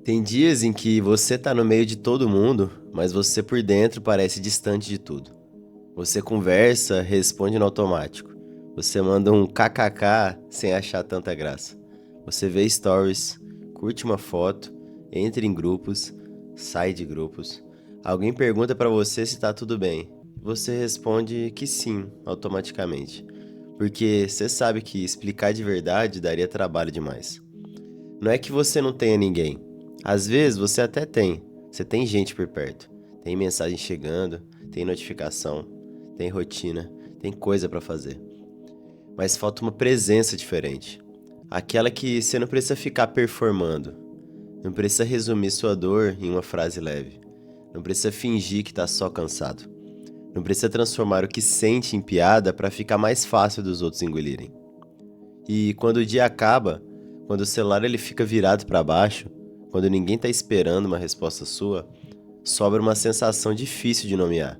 Tem dias em que você tá no meio de todo mundo, mas você por dentro parece distante de tudo. Você conversa, responde no automático. Você manda um kkk sem achar tanta graça. Você vê stories, curte uma foto, entra em grupos, sai de grupos. Alguém pergunta pra você se tá tudo bem. Você responde que sim, automaticamente. Porque você sabe que explicar de verdade daria trabalho demais. Não é que você não tenha ninguém. Às vezes você até tem. Você tem gente por perto. Tem mensagem chegando, tem notificação, tem rotina, tem coisa pra fazer. Mas falta uma presença diferente. Aquela que você não precisa ficar performando. Não precisa resumir sua dor em uma frase leve. Não precisa fingir que tá só cansado. Não precisa transformar o que sente em piada pra ficar mais fácil dos outros engolirem. E quando o dia acaba, quando o celular ele fica virado para baixo, quando ninguém tá esperando uma resposta sua, sobra uma sensação difícil de nomear.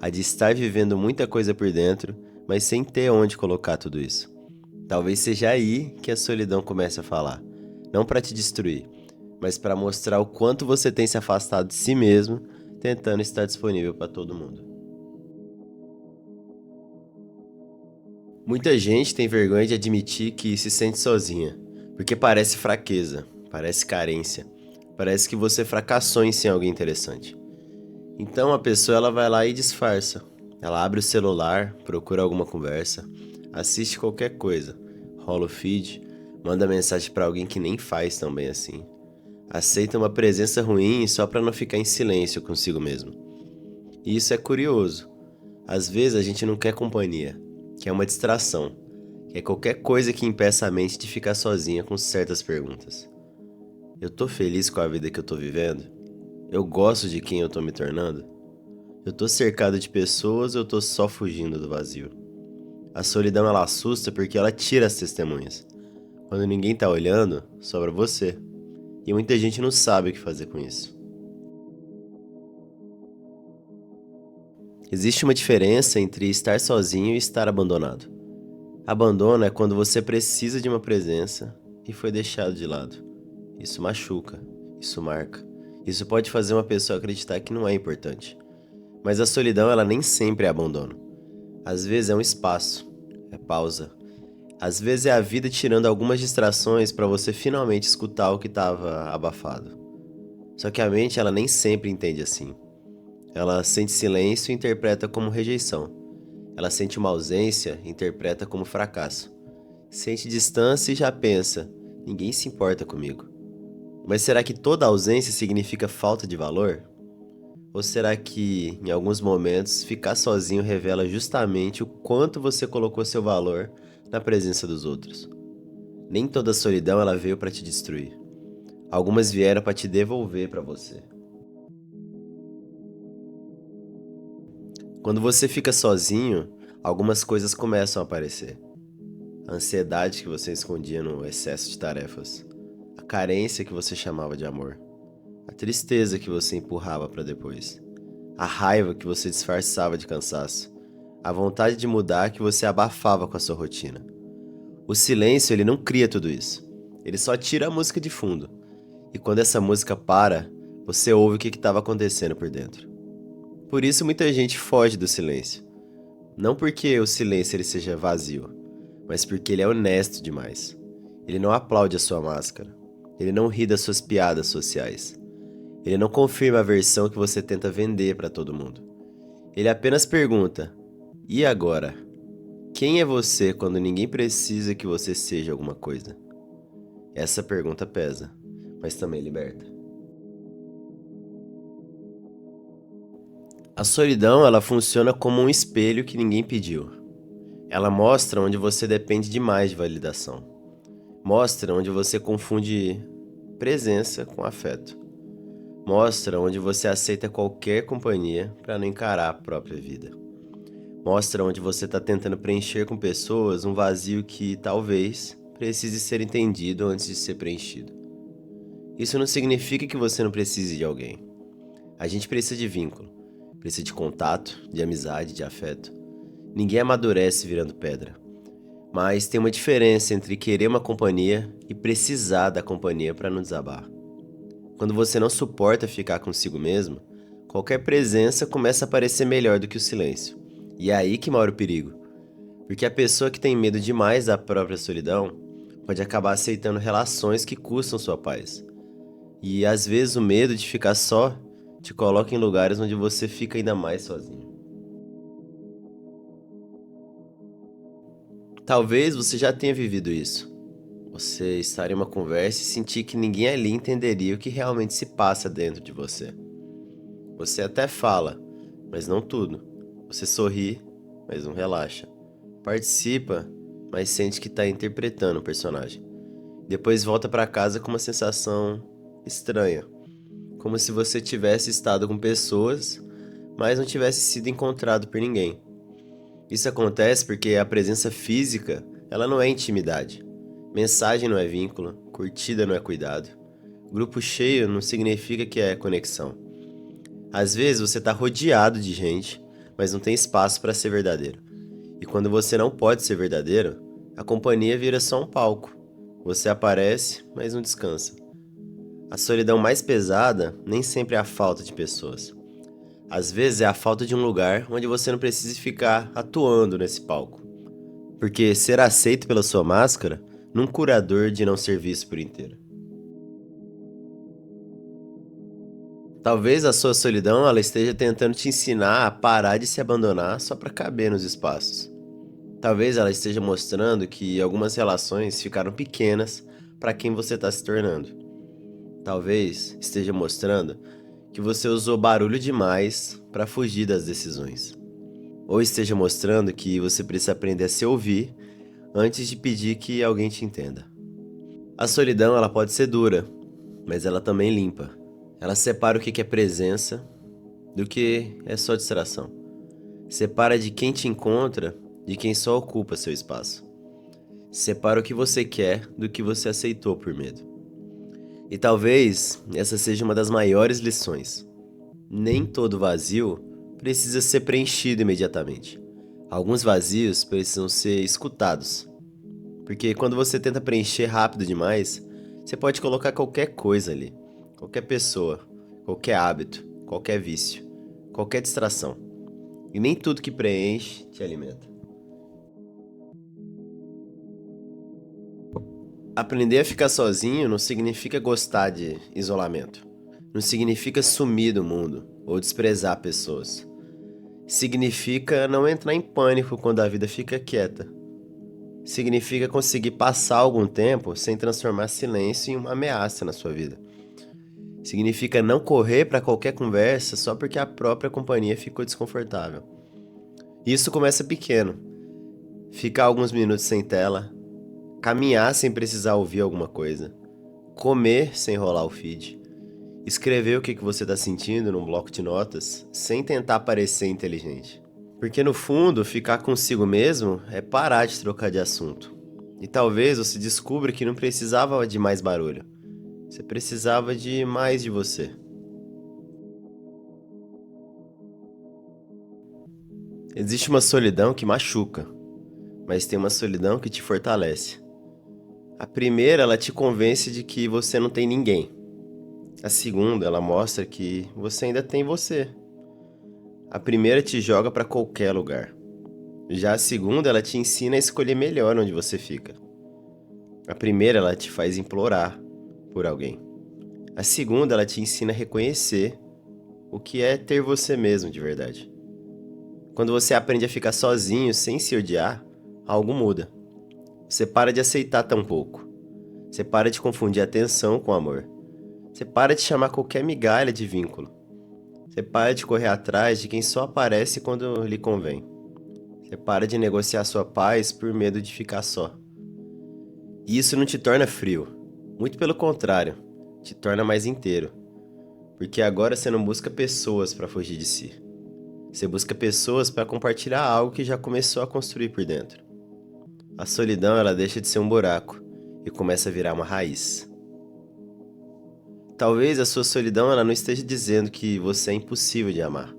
A de estar vivendo muita coisa por dentro, mas sem ter onde colocar tudo isso. Talvez seja aí que a solidão comece a falar. Não para te destruir, mas para mostrar o quanto você tem se afastado de si mesmo, tentando estar disponível para todo mundo. Muita gente tem vergonha de admitir que se sente sozinha, porque parece fraqueza, parece carência, parece que você fracassou em ser alguém interessante. Então a pessoa ela vai lá e disfarça. Ela abre o celular, procura alguma conversa, assiste qualquer coisa, rola o feed, manda mensagem pra alguém que nem faz tão bem assim. Aceita uma presença ruim só pra não ficar em silêncio consigo mesmo. E isso é curioso. Às vezes a gente não quer companhia, quer uma distração, quer qualquer coisa que impeça a mente de ficar sozinha com certas perguntas. Eu tô feliz com a vida que eu tô vivendo? Eu gosto de quem eu tô me tornando? Eu tô cercado de pessoas ou eu tô só fugindo do vazio? A solidão ela assusta porque ela tira as testemunhas. Quando ninguém tá olhando, sobra você. E muita gente não sabe o que fazer com isso. Existe uma diferença entre estar sozinho e estar abandonado. Abandono é quando você precisa de uma presença e foi deixado de lado. Isso machuca, isso marca. Isso pode fazer uma pessoa acreditar que não é importante. Mas a solidão ela nem sempre é abandono. Às vezes é um espaço, é pausa. Às vezes é a vida tirando algumas distrações para você finalmente escutar o que estava abafado. Só que a mente ela nem sempre entende assim. Ela sente silêncio e interpreta como rejeição. Ela sente uma ausência e interpreta como fracasso. Sente distância e já pensa: ninguém se importa comigo. Mas será que toda ausência significa falta de valor? Ou será que, em alguns momentos, ficar sozinho revela justamente o quanto você colocou seu valor na presença dos outros? Nem toda solidão ela veio para te destruir. Algumas vieram para te devolver para você. Quando você fica sozinho, algumas coisas começam a aparecer. A ansiedade que você escondia no excesso de tarefas, a carência que você chamava de amor, a tristeza que você empurrava para depois, a raiva que você disfarçava de cansaço, a vontade de mudar que você abafava com a sua rotina. O silêncio, ele não cria tudo isso. Ele só tira a música de fundo. E quando essa música para, você ouve o que estava acontecendo por dentro. Por isso muita gente foge do silêncio. Não porque o silêncio ele seja vazio, mas porque ele é honesto demais. Ele não aplaude a sua máscara. Ele não ri das suas piadas sociais. Ele não confirma a versão que você tenta vender para todo mundo. Ele apenas pergunta: e agora? Quem é você quando ninguém precisa que você seja alguma coisa? Essa pergunta pesa, mas também liberta. A solidão, ela funciona como um espelho que ninguém pediu. Ela mostra onde você depende demais de validação. Mostra onde você confunde presença com afeto. Mostra onde você aceita qualquer companhia para não encarar a própria vida. Mostra onde você está tentando preencher com pessoas um vazio que talvez precise ser entendido antes de ser preenchido. Isso não significa que você não precise de alguém. A gente precisa de vínculo, precisa de contato, de amizade, de afeto. Ninguém amadurece virando pedra. Mas tem uma diferença entre querer uma companhia e precisar da companhia para não desabar. Quando você não suporta ficar consigo mesmo, qualquer presença começa a parecer melhor do que o silêncio. E é aí que mora o perigo. Porque a pessoa que tem medo demais da própria solidão pode acabar aceitando relações que custam sua paz. E às vezes o medo de ficar só te coloca em lugares onde você fica ainda mais sozinho. Talvez você já tenha vivido isso. Você estar em uma conversa e sentir que ninguém ali entenderia o que realmente se passa dentro de você. Você até fala, mas não tudo. Você sorri, mas não relaxa. Participa, mas sente que está interpretando o personagem. Depois volta para casa com uma sensação estranha, como se você tivesse estado com pessoas, mas não tivesse sido encontrado por ninguém. Isso acontece porque a presença física, ela não é intimidade. Mensagem não é vínculo, curtida não é cuidado. Grupo cheio não significa que é conexão. Às vezes você está rodeado de gente, mas não tem espaço para ser verdadeiro. E quando você não pode ser verdadeiro, a companhia vira só um palco. Você aparece, mas não descansa. A solidão mais pesada nem sempre é a falta de pessoas. Às vezes é a falta de um lugar onde você não precise ficar atuando nesse palco. Porque ser aceito pela sua máscara não cura a dor de não ser visto por inteiro. Talvez a sua solidão ela esteja tentando te ensinar a parar de se abandonar só para caber nos espaços. Talvez ela esteja mostrando que algumas relações ficaram pequenas para quem você está se tornando. Talvez esteja mostrando que você usou barulho demais para fugir das decisões. Ou esteja mostrando que você precisa aprender a se ouvir antes de pedir que alguém te entenda. A solidão ela pode ser dura, mas ela também limpa. Ela separa o que é presença do que é só distração. Separa de quem te encontra de quem só ocupa seu espaço. Separa o que você quer do que você aceitou por medo. E talvez essa seja uma das maiores lições. Nem todo vazio precisa ser preenchido imediatamente. Alguns vazios precisam ser escutados. Porque quando você tenta preencher rápido demais, você pode colocar qualquer coisa ali. Qualquer pessoa, qualquer hábito, qualquer vício, qualquer distração. E nem tudo que preenche te alimenta. Aprender a ficar sozinho não significa gostar de isolamento. Não significa sumir do mundo ou desprezar pessoas. Significa não entrar em pânico quando a vida fica quieta. Significa conseguir passar algum tempo sem transformar silêncio em uma ameaça na sua vida. Significa não correr para qualquer conversa só porque a própria companhia ficou desconfortável. Isso começa pequeno. Ficar alguns minutos sem tela, caminhar sem precisar ouvir alguma coisa, comer sem rolar o feed, escrever o que você está sentindo num bloco de notas sem tentar parecer inteligente. Porque no fundo, ficar consigo mesmo é parar de trocar de assunto. E talvez você descubra que não precisava de mais barulho. Você precisava de mais de você. Existe uma solidão que machuca, mas tem uma solidão que te fortalece. A primeira, ela te convence de que você não tem ninguém. A segunda, ela mostra que você ainda tem você. A primeira te joga para qualquer lugar. Já a segunda, ela te ensina a escolher melhor onde você fica. A primeira, ela te faz implorar por alguém. A segunda, ela te ensina a reconhecer o que é ter você mesmo de verdade. Quando você aprende a ficar sozinho sem se odiar, algo muda. Você para de aceitar tão pouco. Você para de confundir atenção com amor. Você para de chamar qualquer migalha de vínculo. Você para de correr atrás de quem só aparece quando lhe convém. Você para de negociar sua paz por medo de ficar só. E isso não te torna frio. Muito pelo contrário, te torna mais inteiro. Porque agora você não busca pessoas para fugir de si. Você busca pessoas para compartilhar algo que já começou a construir por dentro. A solidão ela deixa de ser um buraco e começa a virar uma raiz. Talvez a sua solidão ela não esteja dizendo que você é impossível de amar.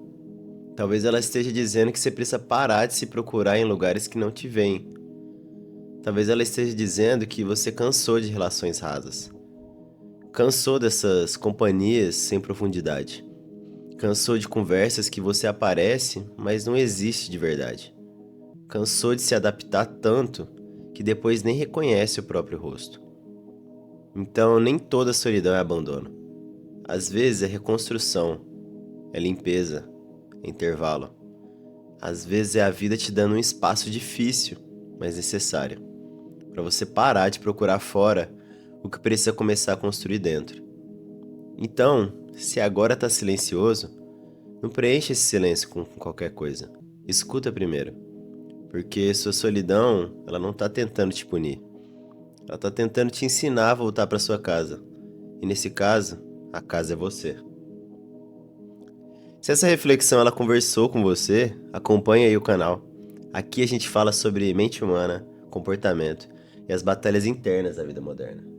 Talvez ela esteja dizendo que você precisa parar de se procurar em lugares que não te veem. Talvez ela esteja dizendo que você cansou de relações rasas. Cansou dessas companhias sem profundidade. Cansou de conversas que você aparece, mas não existe de verdade. Cansou de se adaptar tanto que depois nem reconhece o próprio rosto. Então, nem toda solidão é abandono. Às vezes é reconstrução, é limpeza, é intervalo. Às vezes é a vida te dando um espaço difícil, mas necessário, para você parar de procurar fora o que precisa começar a construir dentro. Então, se agora tá silencioso, não preencha esse silêncio com qualquer coisa. Escuta primeiro, porque sua solidão, ela não tá tentando te punir. Ela tá tentando te ensinar a voltar para sua casa. E nesse caso, a casa é você. Se essa reflexão ela conversou com você, acompanhe aí o canal. Aqui a gente fala sobre mente humana, comportamento e as batalhas internas da vida moderna.